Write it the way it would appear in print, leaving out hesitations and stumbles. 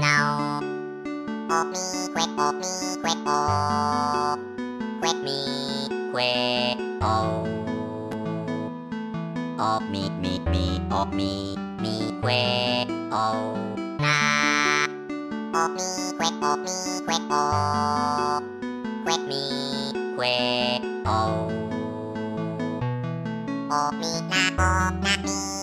now. O me, quack, o. Quack me, quack, o. O me, o me, quack, o. Na. O me, quack, o. Quack me, quack, o. O me, na, mi.